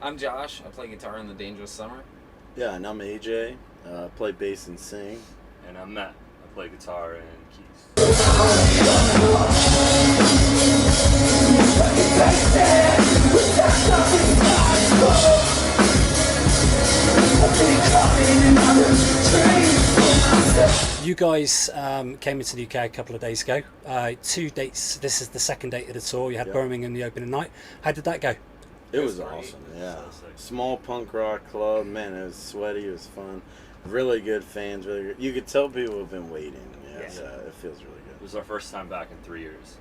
I'm Josh. I play guitar in the Dangerous Summer. Yeah, and I'm AJ. Play bass and sing. And I'm Matt. I play guitar and keys. You guys came into the UK a couple of days ago. 2 dates. This is the second date of the tour. You had Birmingham the opening night. How did that go? It was awesome, yeah. Small punk rock club, man, it was sweaty, it was fun. Really good fans, really good. You could tell people have been waiting, so it feels really good. It was our first time back in 3 years.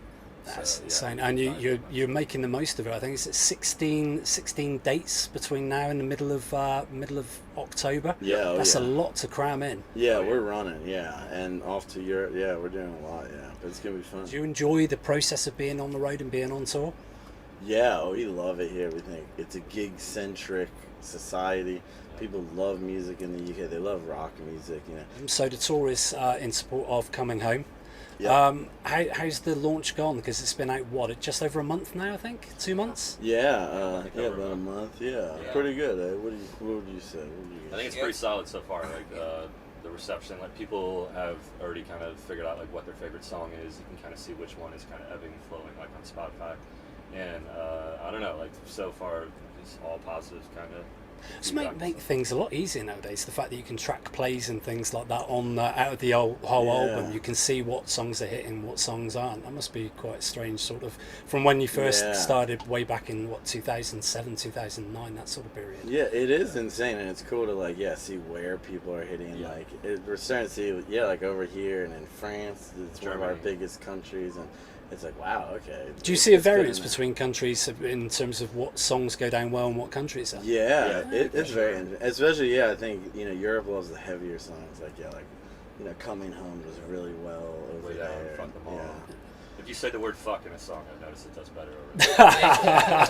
That's insane. And you're making the most of it. I think it's 16 dates between now and the middle of October. Yeah, that's a lot to cram in. Yeah, we're running, and off to Europe. Yeah, we're doing a lot, but it's gonna be fun. Do you enjoy the process of being on the road and being on tour? Yeah, we love it here. We think it's a gig-centric society. People love music in the UK. They love rock music, So the tour is in support of Coming Home. Yeah. How's the launch gone? Because it's been out, just over a month now, I think? 2 months? Yeah, about a month. Yeah, pretty good. What would you say? I think it's pretty solid so far. Like the reception, like people have already kind of figured out like what their favorite song is. You can kind of see which one is kind of ebbing and flowing, like on Spotify. And I don't know, like so far it's all positive kind of. It's make things a lot easier nowadays. The fact that you can track plays and things like that on out of the whole album, you can see what songs are hitting, what songs aren't. That must be quite strange, sort of, from when you first started way back in 2007, 2009, that sort of period. Yeah, it is insane, and it's cool to see where people are hitting. Like we're starting to see, like over here and in France, it's Germany. One of our biggest countries, and it's like, wow, okay. Do you see a variance between countries in terms of what songs go down well and what countries are? Yeah, it's very interesting. Especially, I think, Europe loves the heavier songs. Coming Home does really well over there. Fuck them all. If you say the word fuck in a song, I've noticed it does better over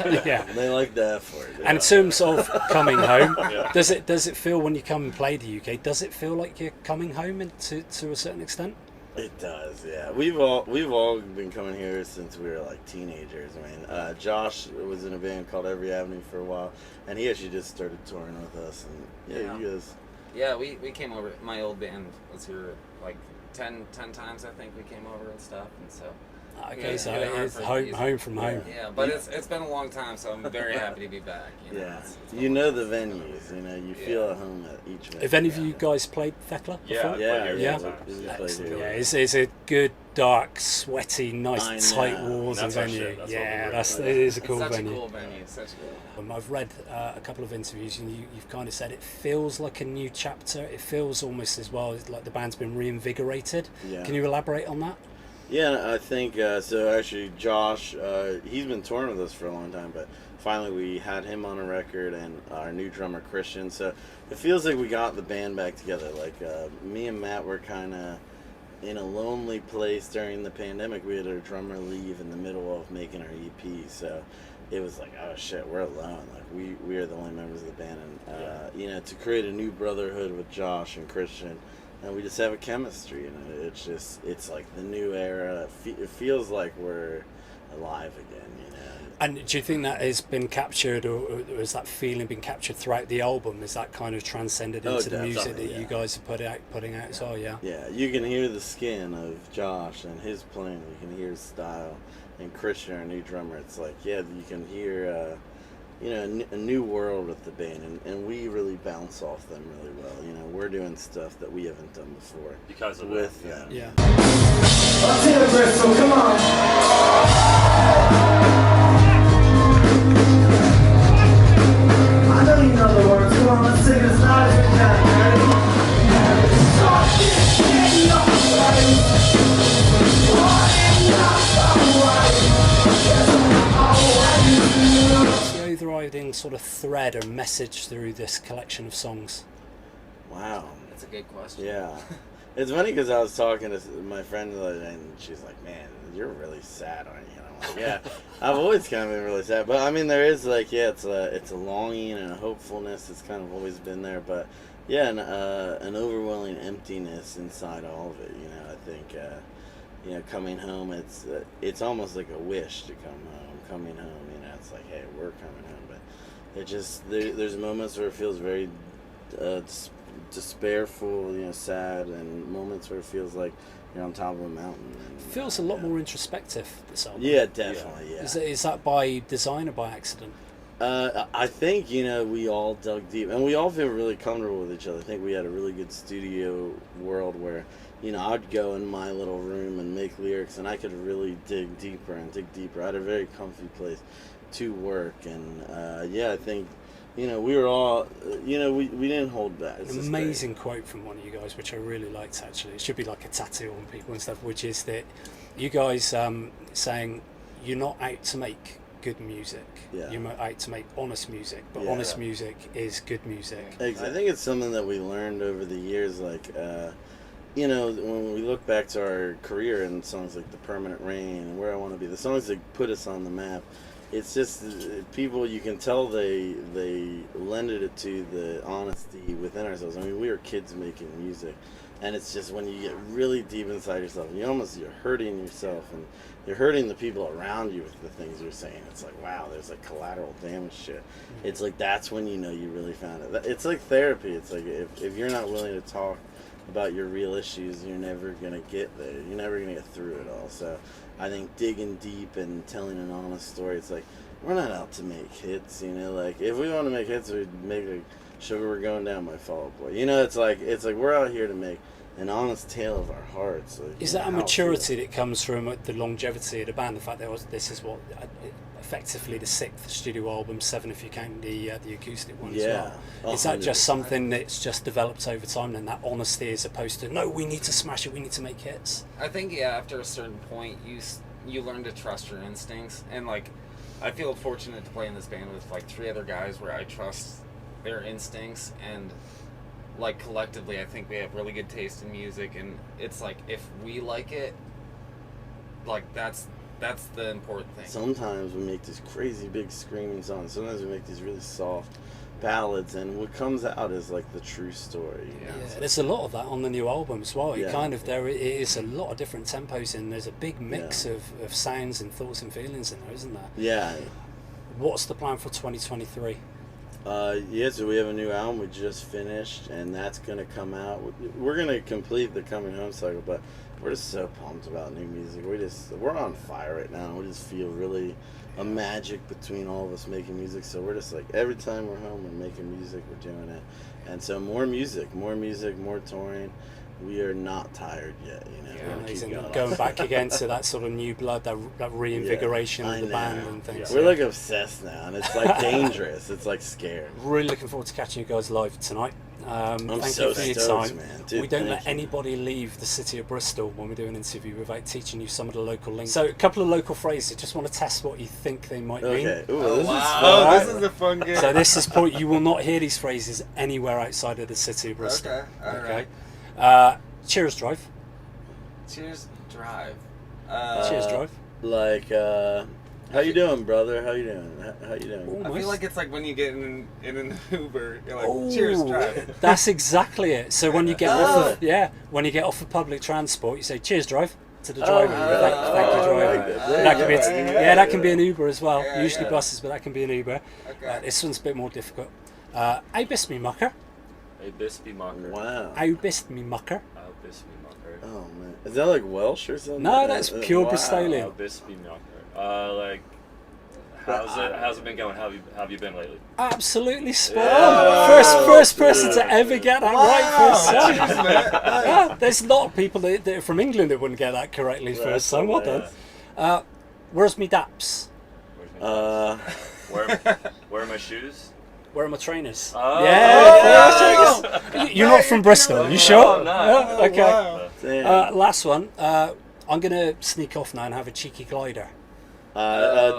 there. Yeah. They like the F word. And in terms of coming home, does it feel when you come and play the UK, does it feel like you're coming home to a certain extent? It does, yeah. We've all been coming here since we were like teenagers. I mean, Josh was in a band called Every Avenue for a while, and he actually just started touring with us. And you guys. Yeah, we came over. My old band was here like 10 times. I think we came over and stuff, and so. Okay, so it is home from home. Yeah, but it's been a long time, so I'm very happy to be back. It's the venues. You feel at home at each venue. Have any of you guys played Thekla before? Yeah. It's a good, dark, sweaty, nice, tight walls and venue. It is a cool venue. I've read a couple of interviews, and you've kind of said it feels like a new chapter. It feels almost as well like the band's been reinvigorated. Yeah. Can you elaborate on that? Yeah, I think so. Actually, Josh, he's been touring with us for a long time, but finally we had him on a record, and our new drummer Christian. So it feels like we got the band back together. Like me and Matt were kind of in a lonely place during the pandemic. We had our drummer leave in the middle of making our EP, so it was like, oh shit, we're alone. Like we are the only members of the band, and to create a new brotherhood with Josh and Christian. And we just have a chemistry, and it's like the new era. It feels like we're alive again, And do you think that has been captured, or has that feeling been captured throughout the album? Is that kind of transcended into the music that you guys are putting out as well, Yeah, you can hear the skin of Josh and his playing. You can hear his style. And Christian, our new drummer, it's like, you can hear... a new world with the band, and we really bounce off them really well. We're doing stuff that we haven't done before because of with them. Yeah. Let's hear it, Bristol. Come on. I know you know the words. Come on, let's sing it as loud as we can. What's the overriding sort of thread or message through this collection of songs? Wow. That's a good question. Yeah. It's funny because I was talking to my friend the other day, and she's like, man, you're really sad, aren't you? And I'm like, yeah, I've always kind of been really sad. But, I mean, there is, it's a longing and a hopefulness. It's kind of always been there. But, an overwhelming emptiness inside all of it. I think, coming home, it's almost like a wish to come home. Coming home, it's like, hey, we're coming home. But There's moments where it feels very despairful, sad, and moments where it feels like you're on top of a mountain. And, Feels a lot more introspective, this album. Yeah, definitely. Yeah. Is that by design or by accident? I think we all dug deep, and we all feel really comfortable with each other. I think we had a really good studio world where I'd go in my little room and make lyrics, and I could really dig deeper and dig deeper. I had a very comfy place to work, and I think we were all we didn't hold back. It's An just amazing quote from one of you guys, which I really liked, actually. It should be like a tattoo on people and stuff, which is that you guys saying you're not out to make good music. Yeah. You're out to make honest music, but Yeah. honest music is good music. I think it's something that we learned over the years, like when we look back to our career and songs like The Permanent Rain and Where I Want to Be, the songs that put us on the map, it's just people, you can tell they lended it to the honesty within ourselves. I mean, we were kids making music, and it's just when you get really deep inside yourself, you're hurting yourself, and you're hurting the people around you with the things you're saying. It's like, wow, there's like collateral damage shit. It's like, that's when you really found it. It's like therapy. It's like if you're not willing to talk about your real issues, you're never gonna get there. You're never gonna get through it all. So I think digging deep and telling an honest story, it's like, we're not out to make hits, like if we want to make hits, we'd make like Sugar We're Going Down by Fall Out Boy. It's like we're out here to make an honest tale of our hearts. Like, Is that a maturity that comes from the longevity of the band? The fact that this is what effectively the 6th studio album, 7 if you count the acoustic one as well. Is that just something that's just developed over time, and that honesty, as opposed to, no, we need to smash it, we need to make hits? I think after a certain point you learn to trust your instincts, and like I feel fortunate to play in this band with like 3 other guys where I trust their instincts, and like collectively I think we have really good taste in music, and it's like if we like it, like that's the important thing. Sometimes we make these crazy big screaming songs. Sometimes we make these really soft ballads, and what comes out is like the true story. Yeah, there's a lot of that on the new album as well. Yeah. There is a lot of different tempos in. There's a big mix of sounds and thoughts and feelings in there, isn't there? Yeah. What's the plan for 2023? So we have a new album we just finished, and that's gonna come out. We're gonna complete the Coming Home cycle, but we're just so pumped about new music. We're on fire right now. We just feel really a magic between all of us making music. So we're just like, every time we're home, we're making music, we're doing it. And so more music, more touring. We are not tired yet, We're gonna keep Going back again to that sort of new blood, that reinvigoration of the band and things. We're like obsessed now, and it's like dangerous. It's like scary. Really looking forward to catching you guys live tonight. Thank so you for your stoked, time. man. Dude, we don't thank let you. anybody leave the city of Bristol when we do an interview without teaching you some of the local links. So a couple of local phrases. Just want to test what you think they might mean. Okay. Ooh, Oh, this wow. is fun. Oh, this is a fun game. So this is point. You will not hear these phrases anywhere outside of the city of Bristol. Okay, all Okay. Cheers, Drive. Cheers, Drive. Cheers, Drive. Like, how you doing, brother? How you doing? How you doing? I feel like it's like when you get in an Uber, you're like, Oh, cheers, drive. That's exactly it. So when you get when you get off of public transport, you say cheers, drive to the driver. Thank you, driver. That can be that can be an Uber as well. Yeah, Usually yeah. buses, but that can be an Uber. Okay. This one's a bit more difficult. Hey, bist me mucker. Hey, Bispy Mocker. Wow. Hey, bist me mucker. Oh, Bispy Mocker. Oh man, is that like Welsh or something? No, that's pure Wow. Bristolian. Oh, Bispy Mocker. Like, how's it been going? How have you been lately? Absolutely spot on. First person to ever get that right first song. Yeah, there's a lot of people that are from England that wouldn't get that correctly first song. Well done. Where's me daps? Where are my shoes? Where are my trainers? Oh. Yeah. You're not from Bristol, you sure? No, no. Yeah, okay. Wow. Damn. Last one. I'm going to sneak off now and have a cheeky glider.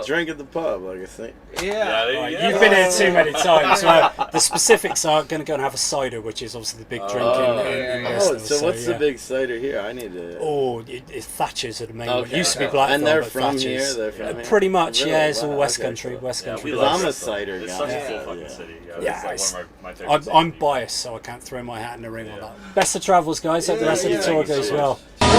Drink at the pub, like I think. Yeah. Right, you've been here too many times. The specifics are going to go and have a cider, which is obviously the big drink in Bristol. So what's the big cider here? I need to. Oh, it's Thatcher's are the main one. Okay. It used to be Blackthorn, And they're but from Thatcher's. here? They're from here? Pretty much, Really? yeah. It's all Wow, West okay, Country, cool. West Country. we Because love I'm a Bristol. cider It's guy. such a Yeah, cool fucking yeah. city. Yeah, it's like one of my favorite cities. I'm biased, so I can't throw my hat in the ring on that. Best of travels, guys. Hope the rest of the tour Thank you goes so well. much.